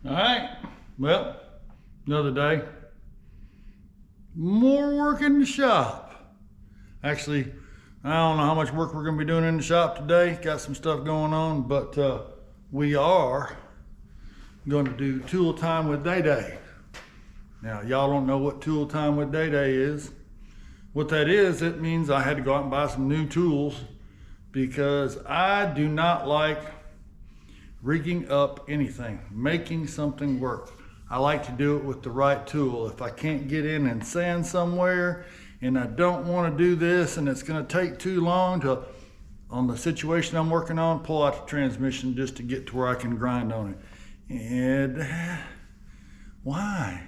All right, well, another day. More work in the shop. Actually, I don't know how much work we're gonna be doing in the shop today. Got some stuff going on, but we are gonna do tool time with Day Day. Now, y'all don't know what tool time with Day Day is. What that is, it means I had to go out and buy some new tools because I do not like rigging up anything, making something work. I like to do it with the right tool. If I can't get in and sand somewhere and I don't want to do this and it's going to take too long to, on the situation I'm working on, pull out the transmission just to get to where I can grind on it. And why?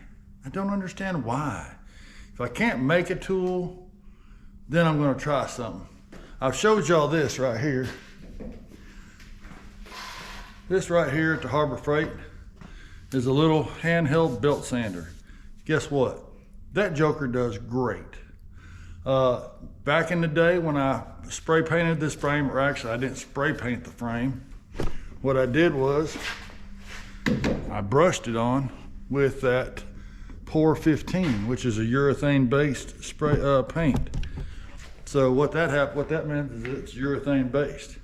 I don't understand why. If I can't make a tool, then I'm going to try something. I've showed y'all this right here. This right here at the Harbor Freight is a little handheld belt sander. Guess what? That joker does great. Back in the day when I spray painted this frame, or actually I didn't spray paint the frame, what I did was I brushed it on with that Pour 15, which is a urethane based spray paint. So what that meant is it's urethane based.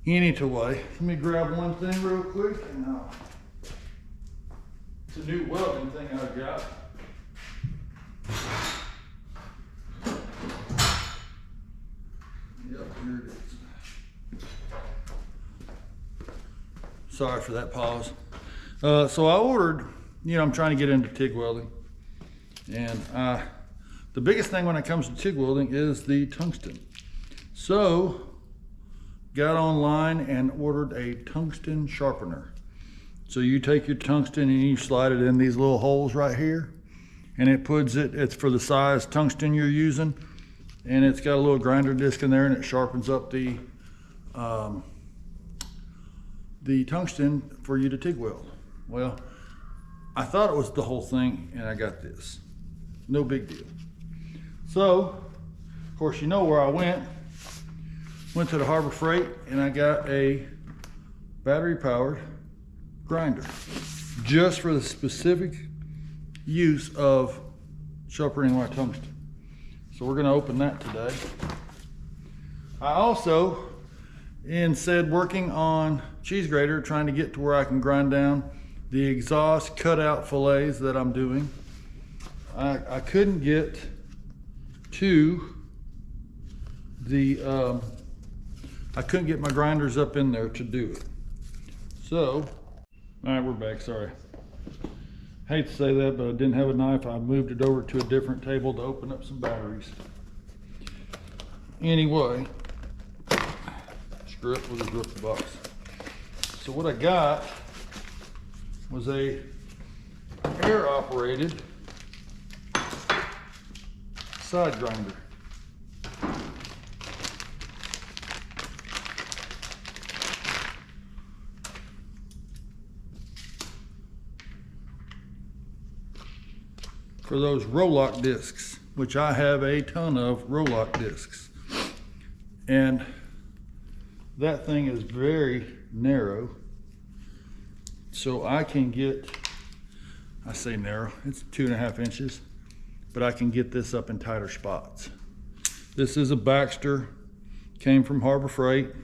Anyway, let me grab one thing real quick, and it's a new welding thing I've got. Yep, here it is. Sorry for that pause. So I ordered, I'm trying to get into TIG welding, and the biggest thing when it comes to TIG welding is the tungsten. So got online and ordered a tungsten sharpener. So you take your tungsten and you slide it in these little holes right here, and it puts it, it's for the size tungsten you're using, and it's got a little grinder disc in there, and it sharpens up the tungsten for you to TIG weld. Well, I thought it was the whole thing, and I got this. No big deal. So, of course, you know where I went. Went to the Harbor Freight and I got a battery powered grinder just for the specific use of sharpening my tungsten. So we're going to open that today. I also, instead working on cheese grater, trying to get to where I can grind down the exhaust cutout fillets that I'm doing, I couldn't get to the I couldn't get my grinders up in there to do it. So, all right, we're back, sorry. Hate to say that, but I didn't have a knife. I moved it over to a different table to open up some batteries. Anyway, screw it, we'll just rip the box. So what I got was a air operated side grinder. For those roll-lock discs, which I have a ton of roll-lock discs. And that thing is very narrow. So I can get, I say narrow, it's 2.5 inches, but I can get this up in tighter spots. This is a Baxter, came from Harbor Freight.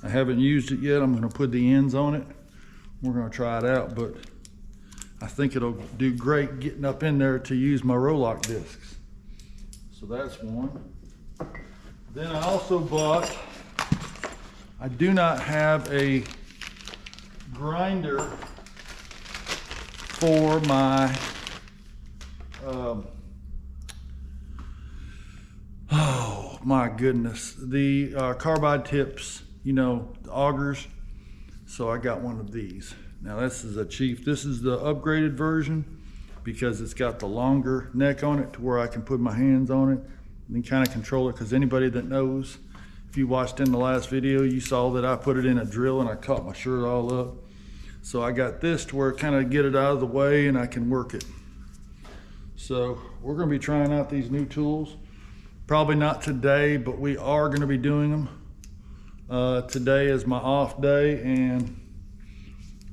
I haven't used it yet. I'm gonna put the ends on it. We're gonna try it out, but I think it'll do great getting up in there to use my roll-lock discs. So that's one. Then I also bought, I do not have a grinder for my, oh my goodness, the carbide tips, the augers. So I got one of these. Now this is this is the upgraded version because it's got the longer neck on it to where I can put my hands on it and kind of control it, because anybody that knows, if you watched in the last video, you saw that I put it in a drill and I caught my shirt all up. So I got this to where kind of get it out of the way and I can work it. So we're going to be trying out these new tools. Probably not today, but we are going to be doing them. Today is my off day, and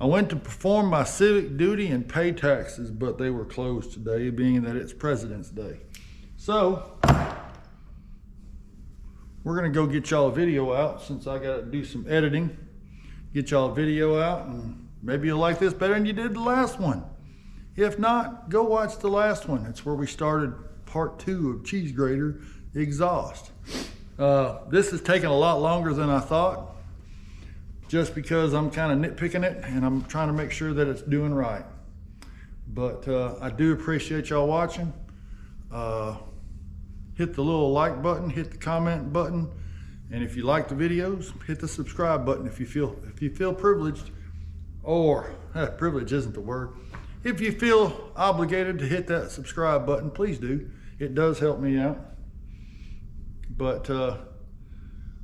I went to perform my civic duty and pay taxes, but they were closed today, being that it's President's Day. So, we're gonna go get y'all a video out since I gotta do some editing. Get y'all a video out, and maybe you'll like this better than you did the last one. If not, go watch the last one. It's where we started part 2 of cheese grater exhaust. This is taking a lot longer than I thought, just because I'm kind of nitpicking it and I'm trying to make sure that it's doing right. But I do appreciate y'all watching. Hit the little like button, hit the comment button, and if you like the videos, hit the subscribe button if you feel privileged, or privilege isn't the word. If you feel obligated to hit that subscribe button, please do. It does help me out. But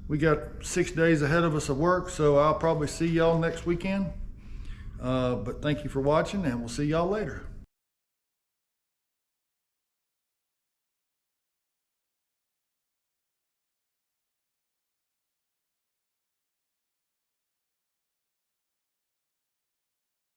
we got 6 days ahead of us of work, so I'll probably see y'all next weekend. But thank you for watching, and we'll see y'all later.